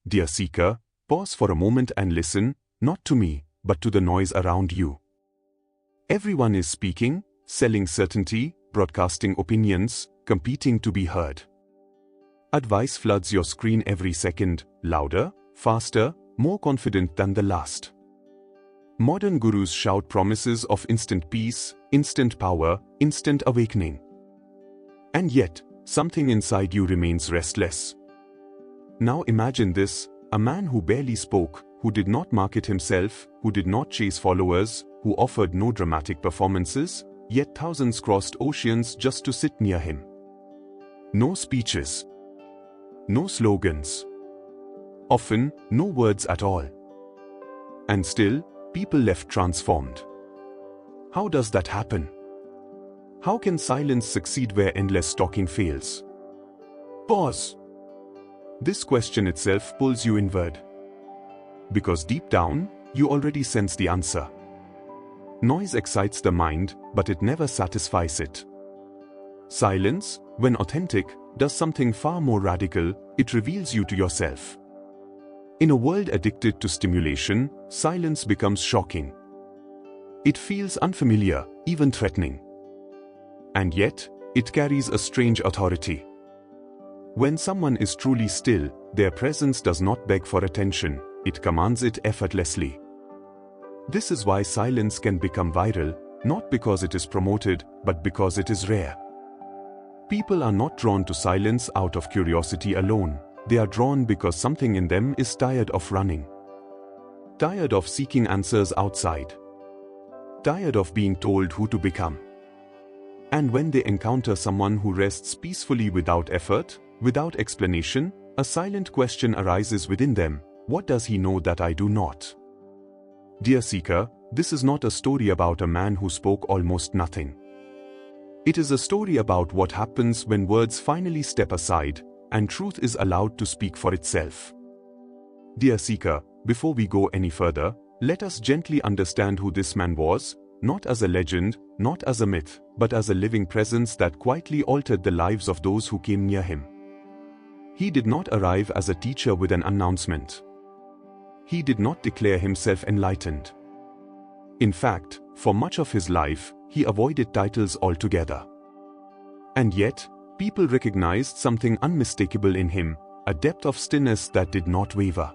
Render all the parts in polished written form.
Dear seeker, pause for a moment and listen, not to me, but to the noise around you. Everyone is speaking, selling certainty, broadcasting opinions, competing to be heard. Advice floods your screen every second, louder, faster, more confident than the last. Modern gurus shout promises of instant peace, instant power, instant awakening. And yet, something inside you remains restless. Now imagine this, a man who barely spoke, who did not market himself, who did not chase followers, who offered no dramatic performances, yet thousands crossed oceans just to sit near him. No speeches. No slogans. Often, no words at all. And still, people left transformed. How does that happen? How can silence succeed where endless talking fails? Pause. This question itself pulls you inward. Because deep down, you already sense the answer. Noise excites the mind, but it never satisfies it. Silence, when authentic, does something far more radical, it reveals you to yourself. In a world addicted to stimulation, silence becomes shocking. It feels unfamiliar, even threatening. And yet, it carries a strange authority. When someone is truly still, their presence does not beg for attention, it commands it effortlessly. This is why silence can become viral, not because it is promoted, but because it is rare. People are not drawn to silence out of curiosity alone, they are drawn because something in them is tired of running. Tired of seeking answers outside. Tired of being told who to become. And when they encounter someone who rests peacefully without effort, without explanation, a silent question arises within them: what does he know that I do not? Dear seeker, this is not a story about a man who spoke almost nothing. It is a story about what happens when words finally step aside, and truth is allowed to speak for itself. Dear seeker, before we go any further, let us gently understand who this man was, not as a legend, not as a myth, but as a living presence that quietly altered the lives of those who came near him. He did not arrive as a teacher with an announcement. He did not declare himself enlightened. In fact, for much of his life, he avoided titles altogether. And yet, people recognized something unmistakable in him, a depth of stillness that did not waver.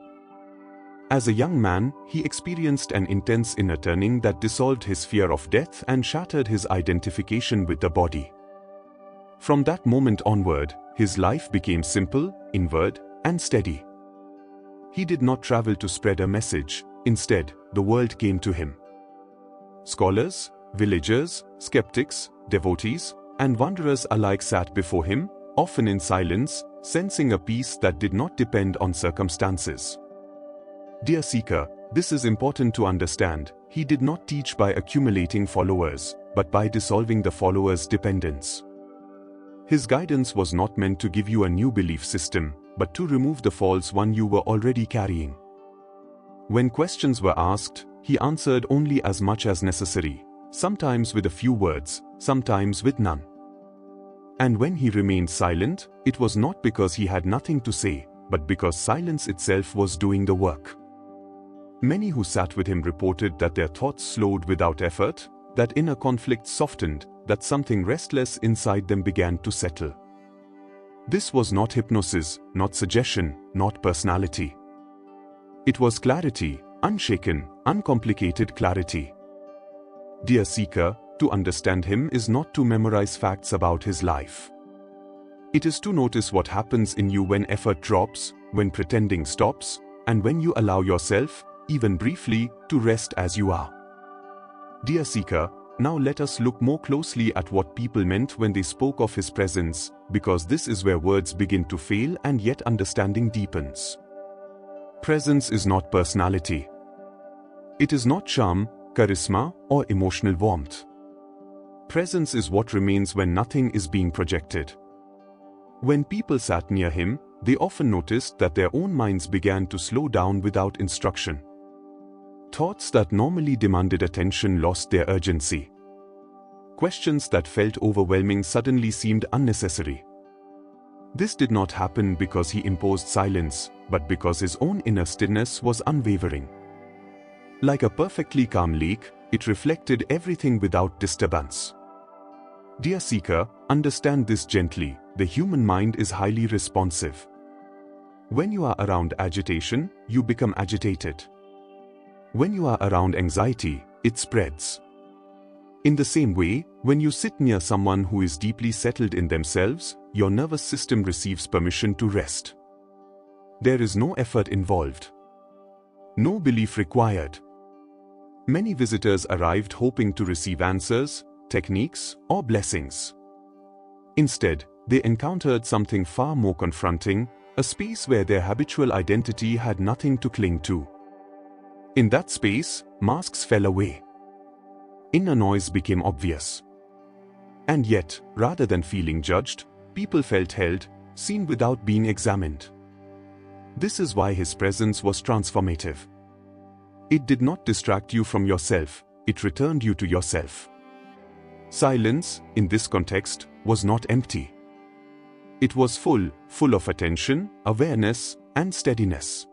As a young man, he experienced an intense inner turning that dissolved his fear of death and shattered his identification with the body. From that moment onward, his life became simple, inward, and steady. He did not travel to spread a message, instead, the world came to him. Scholars, villagers, skeptics, devotees, and wanderers alike sat before him, often in silence, sensing a peace that did not depend on circumstances. Dear seeker, this is important to understand. He did not teach by accumulating followers, but by dissolving the followers' dependence. His guidance was not meant to give you a new belief system, but to remove the false one you were already carrying. When questions were asked, he answered only as much as necessary, sometimes with a few words, sometimes with none. And when he remained silent, it was not because he had nothing to say, but because silence itself was doing the work. Many who sat with him reported that their thoughts slowed without effort, that inner conflict softened, that something restless inside them began to settle. This was not hypnosis, not suggestion, not personality. It was clarity, unshaken, uncomplicated clarity. Dear seeker, to understand him is not to memorize facts about his life. It is to notice what happens in you when effort drops, when pretending stops, and when you allow yourself, even briefly, to rest as you are. Dear seeker, now let us look more closely at what people meant when they spoke of his presence, because this is where words begin to fail and yet understanding deepens. Presence is not personality. It is not charm, charisma, or emotional warmth. Presence is what remains when nothing is being projected. When people sat near him, they often noticed that their own minds began to slow down without instruction. Thoughts that normally demanded attention lost their urgency. Questions that felt overwhelming suddenly seemed unnecessary. This did not happen because he imposed silence, but because his own inner stillness was unwavering. Like a perfectly calm lake, it reflected everything without disturbance. Dear seeker, understand this gently: the human mind is highly responsive. When you are around agitation, you become agitated. When you are around anxiety, it spreads. In the same way, when you sit near someone who is deeply settled in themselves, your nervous system receives permission to rest. There is no effort involved. No belief required. Many visitors arrived hoping to receive answers, techniques, or blessings. Instead, they encountered something far more confronting, a space where their habitual identity had nothing to cling to. In that space, masks fell away. Inner noise became obvious. And yet, rather than feeling judged, people felt held, seen without being examined. This is why his presence was transformative. It did not distract you from yourself, it returned you to yourself. Silence, in this context, was not empty. It was full of attention, awareness, and steadiness.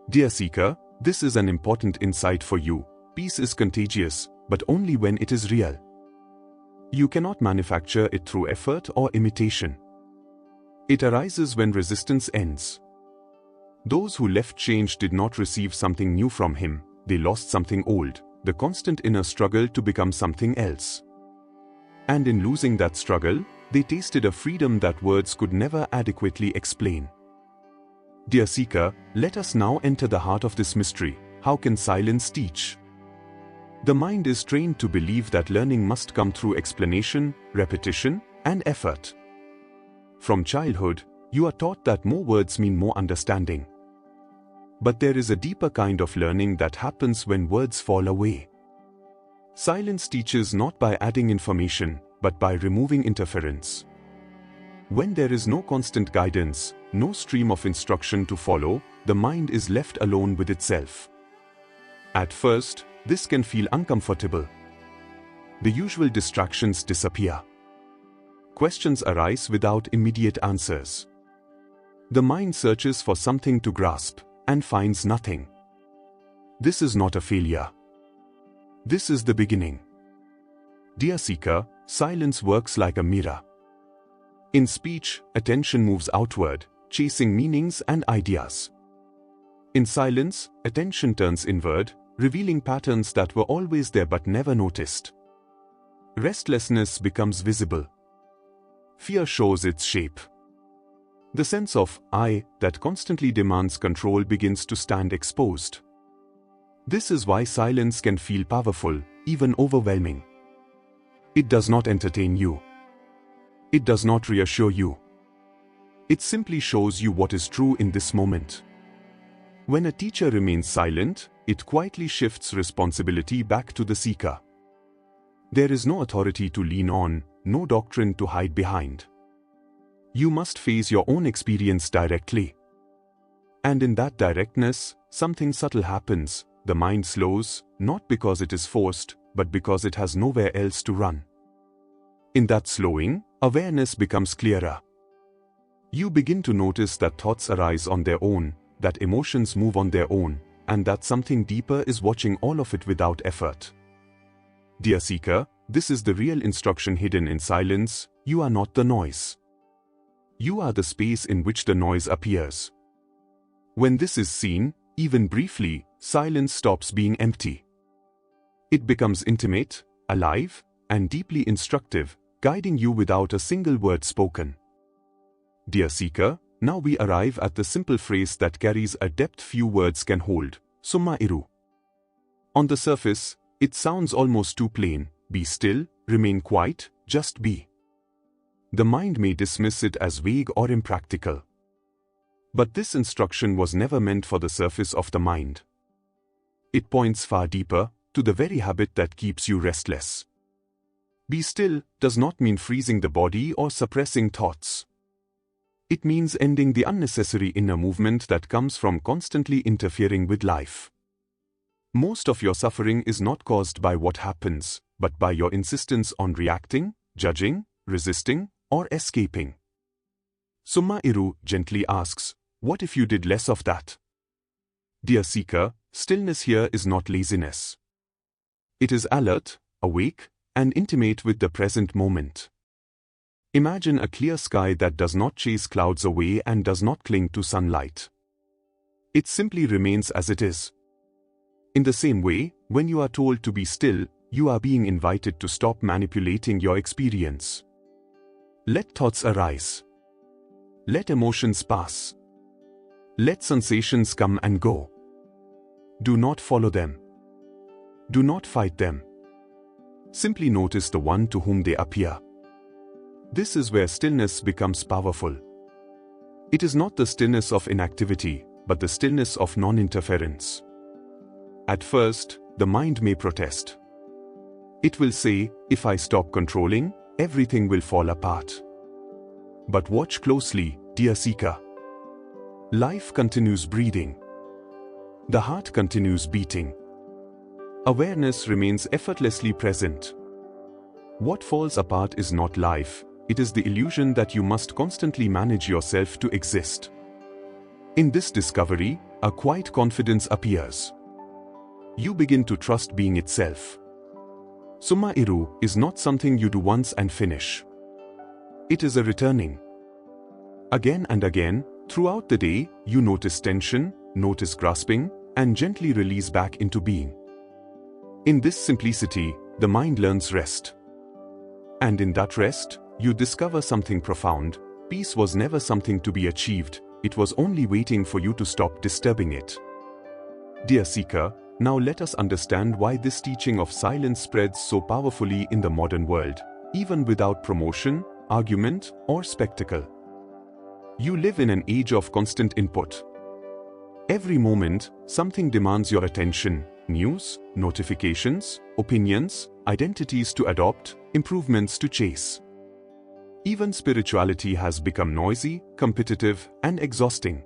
Dear seeker, this is an important insight for you. Peace is contagious, but only when it is real. You cannot manufacture it through effort or imitation. It arises when resistance ends. Those who left change did not receive something new from him, they lost something old, the constant inner struggle to become something else. And in losing that struggle, they tasted a freedom that words could never adequately explain. Dear seeker, let us now enter the heart of this mystery. How can silence teach? The mind is trained to believe that learning must come through explanation, repetition, and effort. From childhood, you are taught that more words mean more understanding. But there is a deeper kind of learning that happens when words fall away. Silence teaches not by adding information, but by removing interference. When there is no constant guidance, no stream of instruction to follow, the mind is left alone with itself. At first, this can feel uncomfortable. The usual distractions disappear. Questions arise without immediate answers. The mind searches for something to grasp, and finds nothing. This is not a failure. This is the beginning. Dear seeker, silence works like a mirror. In speech, attention moves outward, chasing meanings and ideas. In silence, attention turns inward, revealing patterns that were always there but never noticed. Restlessness becomes visible. Fear shows its shape. The sense of I that constantly demands control begins to stand exposed. This is why silence can feel powerful, even overwhelming. It does not entertain you. It does not reassure you. It simply shows you what is true in this moment. When a teacher remains silent, it quietly shifts responsibility back to the seeker. There is no authority to lean on, no doctrine to hide behind. You must face your own experience directly. And in that directness, something subtle happens. The mind slows, not because it is forced, but because it has nowhere else to run. In that slowing, awareness becomes clearer. You begin to notice that thoughts arise on their own, that emotions move on their own, and that something deeper is watching all of it without effort. Dear seeker, this is the real instruction hidden in silence. You are not the noise. You are the space in which the noise appears. When this is seen, even briefly, silence stops being empty. It becomes intimate, alive, and deeply instructive, guiding you without a single word spoken. Dear seeker, now we arrive at the simple phrase that carries a depth few words can hold: Summa Iru. On the surface, it sounds almost too plain: be still, remain quiet, just be. The mind may dismiss it as vague or impractical. But this instruction was never meant for the surface of the mind. It points far deeper, to the very habit that keeps you restless. Be still does not mean freezing the body or suppressing thoughts. It means ending the unnecessary inner movement that comes from constantly interfering with life. Most of your suffering is not caused by what happens, but by your insistence on reacting, judging, resisting, or escaping. Summa Iru gently asks, what if you did less of that? Dear seeker, stillness here is not laziness. It is alert, awake, and intimate with the present moment. Imagine a clear sky that does not chase clouds away and does not cling to sunlight. It simply remains as it is. In the same way, when you are told to be still, you are being invited to stop manipulating your experience. Let thoughts arise. Let emotions pass. Let sensations come and go. Do not follow them. Do not fight them. Simply notice the one to whom they appear. This is where stillness becomes powerful. It is not the stillness of inactivity, but the stillness of non-interference. At first, the mind may protest. It will say, if I stop controlling, everything will fall apart. But watch closely, dear seeker. Life continues breathing. The heart continues beating. Awareness remains effortlessly present. What falls apart is not life, it is the illusion that you must constantly manage yourself to exist. In this discovery, a quiet confidence appears. You begin to trust being itself. Summa Iru is not something you do once and finish. It is a returning. Again and again, throughout the day, you notice tension, notice grasping, and gently release back into being. In this simplicity, the mind learns rest. And in that rest, you discover something profound. Peace was never something to be achieved, it was only waiting for you to stop disturbing it. Dear seeker, now let us understand why this teaching of silence spreads so powerfully in the modern world, even without promotion, argument, or spectacle. You live in an age of constant input. Every moment, something demands your attention: news, notifications, opinions, identities to adopt, improvements to chase. Even spirituality has become noisy, competitive, and exhausting.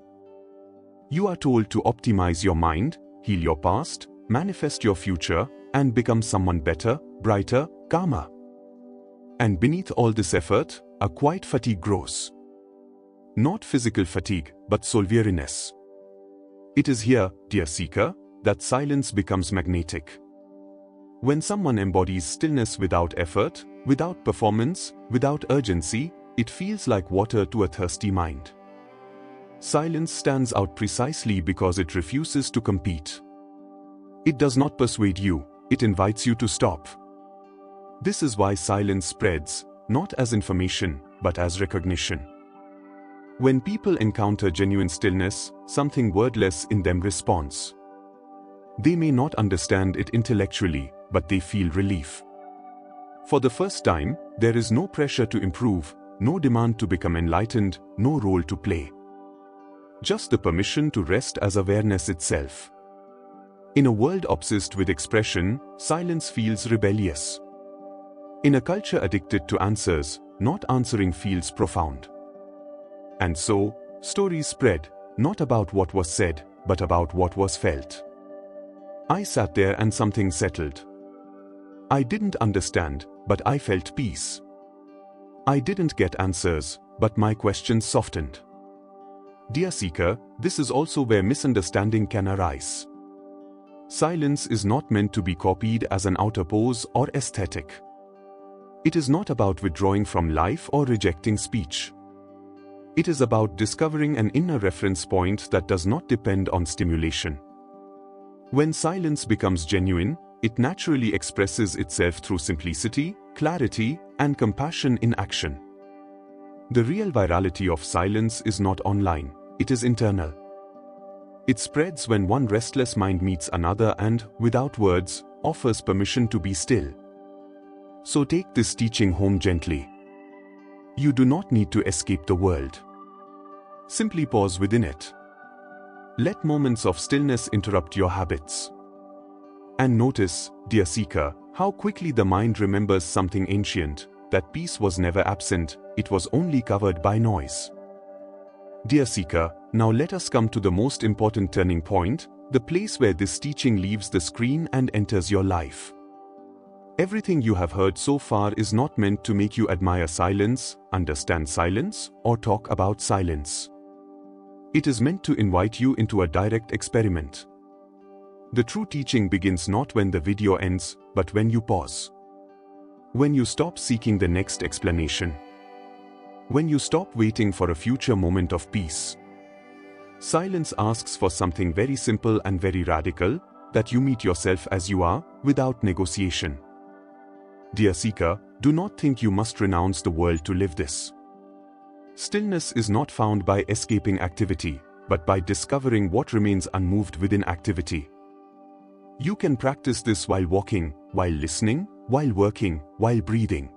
You are told to optimize your mind, heal your past, manifest your future, and become someone better, brighter, calmer. And beneath all this effort, a quiet fatigue grows. Not physical fatigue, but soul weariness. It is here, dear seeker, that silence becomes magnetic. When someone embodies stillness without effort, without performance, without urgency, it feels like water to a thirsty mind. Silence stands out precisely because it refuses to compete. It does not persuade you, it invites you to stop. This is why silence spreads, not as information, but as recognition. When people encounter genuine stillness, something wordless in them responds. They may not understand it intellectually, but they feel relief. For the first time, there is no pressure to improve, no demand to become enlightened, no role to play. Just the permission to rest as awareness itself. In a world obsessed with expression, silence feels rebellious. In a culture addicted to answers, not answering feels profound. And so, stories spread, not about what was said, but about what was felt. I sat there and something settled. I didn't understand, but I felt peace. I didn't get answers, but my questions softened. Dear seeker, this is also where misunderstanding can arise. Silence is not meant to be copied as an outer pose or aesthetic. It is not about withdrawing from life or rejecting speech. It is about discovering an inner reference point that does not depend on stimulation. When silence becomes genuine, it naturally expresses itself through simplicity, clarity, and compassion in action. The real virality of silence is not online, it is internal. It spreads when one restless mind meets another and, without words, offers permission to be still. So take this teaching home gently. You do not need to escape the world. Simply pause within it. Let moments of stillness interrupt your habits. And notice, dear seeker, how quickly the mind remembers something ancient, that peace was never absent, it was only covered by noise. Dear seeker, now let us come to the most important turning point, the place where this teaching leaves the screen and enters your life. Everything you have heard so far is not meant to make you admire silence, understand silence, or talk about silence. It is meant to invite you into a direct experiment. The true teaching begins not when the video ends, but when you pause. When you stop seeking the next explanation. When you stop waiting for a future moment of peace. Silence asks for something very simple and very radical, that you meet yourself as you are, without negotiation. Dear seeker, do not think you must renounce the world to live this. Stillness is not found by escaping activity, but by discovering what remains unmoved within activity. You can practice this while walking, while listening, while working, while breathing.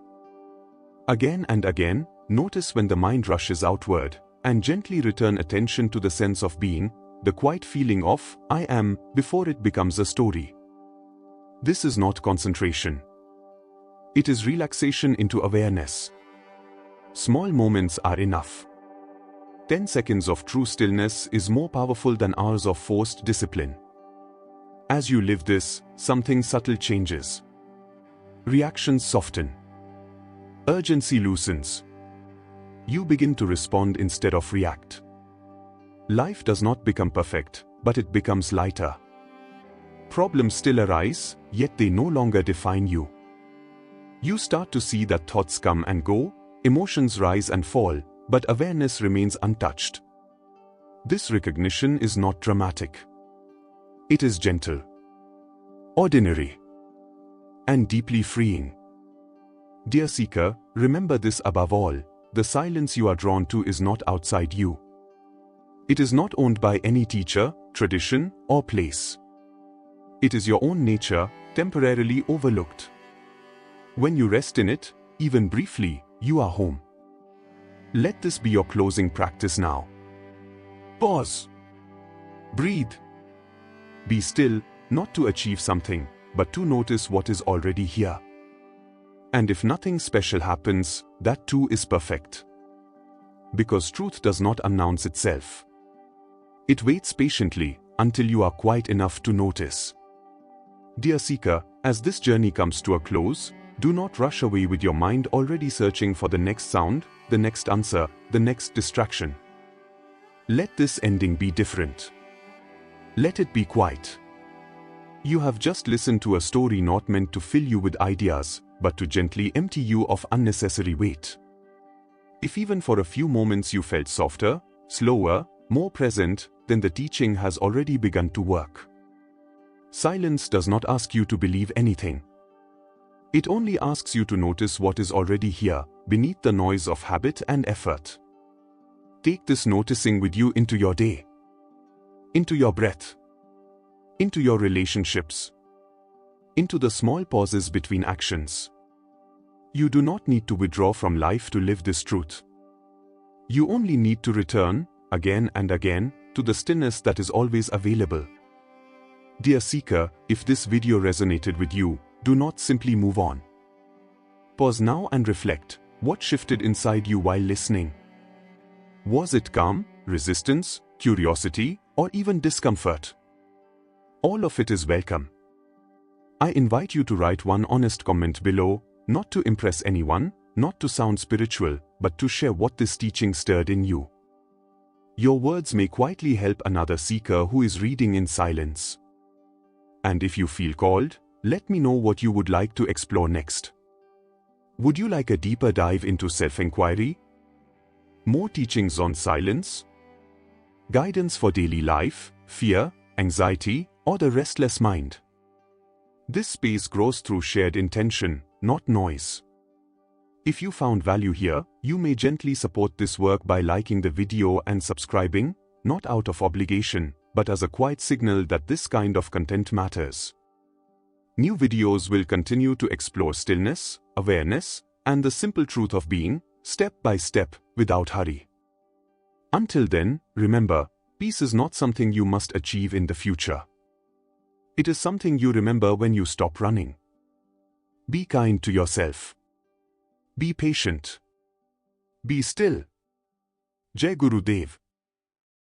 Again and again, notice when the mind rushes outward, and gently return attention to the sense of being, the quiet feeling of, I am, before it becomes a story. This is not concentration. It is relaxation into awareness. Small moments are enough. 10 seconds of true stillness is more powerful than hours of forced discipline. As you live this, something subtle changes. Reactions soften. Urgency loosens. You begin to respond instead of react. Life does not become perfect, but it becomes lighter. Problems still arise, yet they no longer define you. You start to see that thoughts come and go, emotions rise and fall, but awareness remains untouched. This recognition is not dramatic. It is gentle, ordinary, and deeply freeing. Dear seeker, remember this above all, the silence you are drawn to is not outside you. It is not owned by any teacher, tradition, or place. It is your own nature, temporarily overlooked. When you rest in it, even briefly, you are home. Let this be your closing practice now. Pause. Breathe. Be still, not to achieve something, but to notice what is already here. And if nothing special happens, that too is perfect. Because truth does not announce itself. It waits patiently, until you are quiet enough to notice. Dear seeker, as this journey comes to a close, do not rush away with your mind already searching for the next sound, the next answer, the next distraction. Let this ending be different. Let it be quiet. You have just listened to a story not meant to fill you with ideas, but to gently empty you of unnecessary weight. If even for a few moments you felt softer, slower, more present, then the teaching has already begun to work. Silence does not ask you to believe anything. It only asks you to notice what is already here, beneath the noise of habit and effort. Take this noticing with you into your day, into your breath, into your relationships, into the small pauses between actions. You do not need to withdraw from life to live this truth. You only need to return, again and again, to the stillness that is always available. Dear seeker, if this video resonated with you, do not simply move on. Pause now and reflect, what shifted inside you while listening? Was it calm, resistance, curiosity, or even discomfort? All of it is welcome. I invite you to write one honest comment below, not to impress anyone, not to sound spiritual, but to share what this teaching stirred in you. Your words may quietly help another seeker who is reading in silence. And if you feel called, let me know what you would like to explore next. Would you like a deeper dive into self-inquiry? More teachings on silence? Guidance for daily life, fear, anxiety, or the restless mind? This space grows through shared intention, not noise. If you found value here, you may gently support this work by liking the video and subscribing, not out of obligation, but as a quiet signal that this kind of content matters. New videos will continue to explore stillness, awareness, and the simple truth of being, step by step, without hurry. Until then, remember, peace is not something you must achieve in the future. It is something you remember when you stop running. Be kind to yourself. Be patient. Be still. Jai Gurudev.